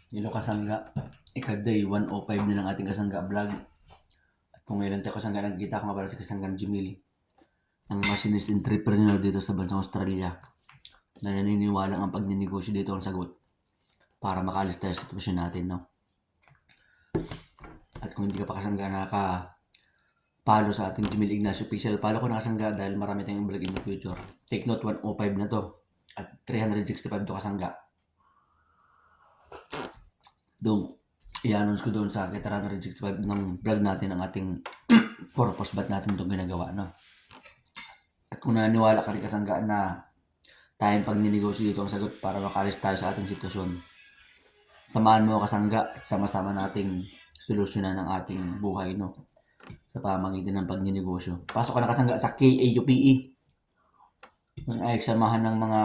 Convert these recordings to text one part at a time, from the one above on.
Hello kasangga, ika-day 105 na ng ating kasangga vlog. At kung ngayon tayo kasangga, nagkita ko nga pala si kasanggang Jimil, ang machinist entrepreneur dito sa bansang Australia, na naniniwala ang pagninegosyo dito ang sagot para makalis tayo sa sitwasyon natin, no? At kung hindi ka pa kasangga, follow sa ating Jimil Ignacio Official, follow ko na kasangga dahil marami tayong vlog in the future. Take note, 105 na to at 365 to kasangga. Doon, i-announce ko doon sa 365 ng vlog natin ang ating purpose, ba't natin itong ginagawa, no? At kung naniwala ka rin kasangga na tayong pagninegosyo dito ang sagot para makalis tayo sa ating sitwasyon, samahan mo kasangga at sama-sama nating solusyonan ng ating buhay, no? Sa pamamagitan ng pagninegosyo. Pasok ka na kasangga sa KAUPE. Ay samahan ng mga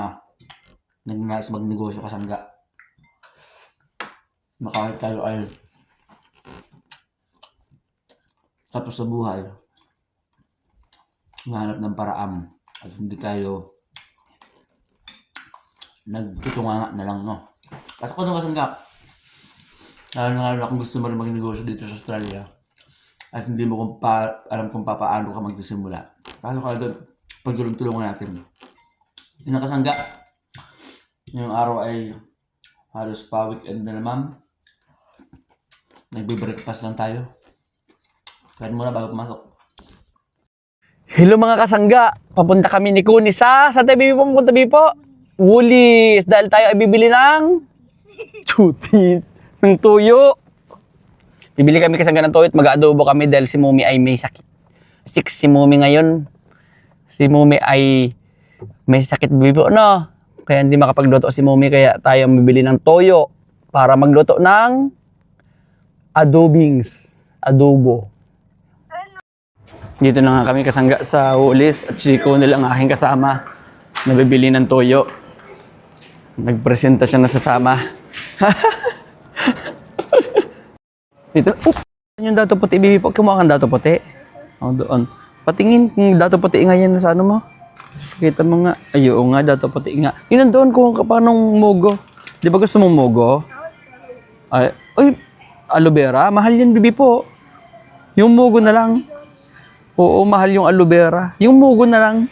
nagnanais magnegosyo kasangga. Na kahit tayo ay tapos sa buhay, nahanap ng paraan at hindi tayo nagtutunganga na lang, no? Pasok ko nung kasangga. Lalo na kung gusto mo rin magnegosyo dito sa Australia at hindi mo alam kung paano ka magsisimula. Pasok ka doon, pagtulong-tulungan natin. Yun ang kasangga. Yung araw ay halos pa-weekend na naman. Nagbe-breakfast lang tayo. Kain muna bago pumasok. Hello mga kasangga, papunta kami ni Kuni sa tabi po, papunta po. Woolies, dahil tayo ay bibili ng chutis, ng tuyo. Bibili kami kasangga ng tuyo at mag-adobo kami dahil si Mumi ay may sakit. 6 si Mumi ngayon. Si Mumi ay may sakit bibo, no? Kaya hindi makapagluto si Mumi, kaya tayo bibili ng toyo para magluto ng adobo. Dito na nga kami kasangga sa Woolies at si Kuni lang aking kasama na bibili ng toyo. Nagpresenta siya na sasama. Dito, yung dato puti, bibi po. Kumuha kang dato puti. O, doon. Patingin kung dato puti nga yan sa ano mo. Kita mo nga. Ay, oo nga, dato puti nga. Yun nandoon kung paano mugo. Di ba gusto mong mugo? Ay, aloe vera. Mahal yan, bibi po. Yung mugo na lang. Oo, mahal yung aloe vera. Yung mugo na lang.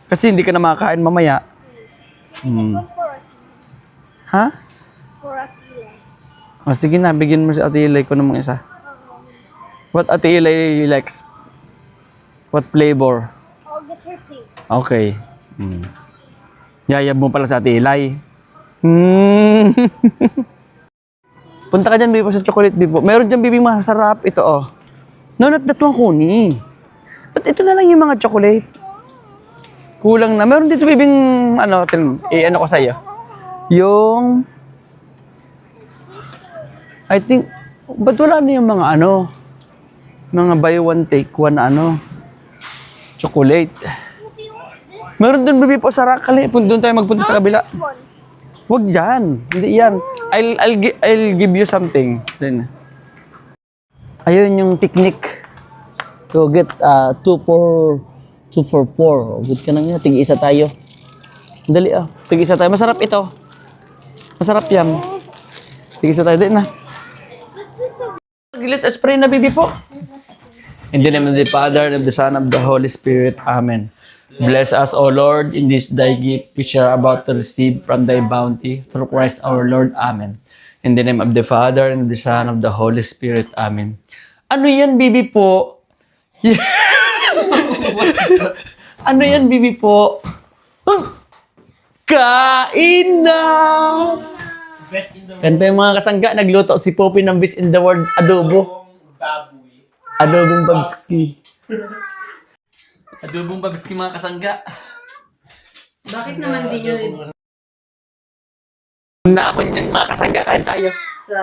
Kasi hindi ka na makakain mamaya. Ha? O, sige na, bigyan mo si Ate Ilay ko namang isa. What Ate Ilay likes? What flavor? I'll get her pink. Okay. Yayab mo pala sa Ate Ilay. Punta ka dyan, bibi, sa chocolate, bibi. Meron dyan, bibi, masarap. Ito, oh. No, not that one, Kuni. Ba't ito na lang yung mga chocolate? Kulang na. Meron dito, bibing, ano ko sa'yo. Yung, I think, ba't wala na yung mga mga buy one, take one, chocolate. Meron dun, bibi, po, sa Rakali. Doon tayo magpunta sa kabila. This one. Wag yan. Hindi yan. I'll give you something. Then, ayun yung technique to get 2 for 4. Good ka na nga. Tig-isa tayo. Dali Tig-isa tayo. Masarap ito. Masarap yan. Tig-isa tayo. Dali na. Let us pray na, bibi po. In the name of the Father, and of the Son, and of the Holy Spirit. Amen. Bless us, O Lord, in this thy gift which we are about to receive from thy bounty, through Christ our Lord. Amen. In the name of the Father, and of the Son, and of the Holy Spirit. Amen. Ano yan, bibi po? Ano yan, bibi po? Kain na! Kanta yung mga kasangga, nagluto si Poppy ng best in the world, adobo. Adobong babski. Adobong babiski mga kasangga. Bakit naman din yun? Naman yan mga kasangga, kain tayo. Sa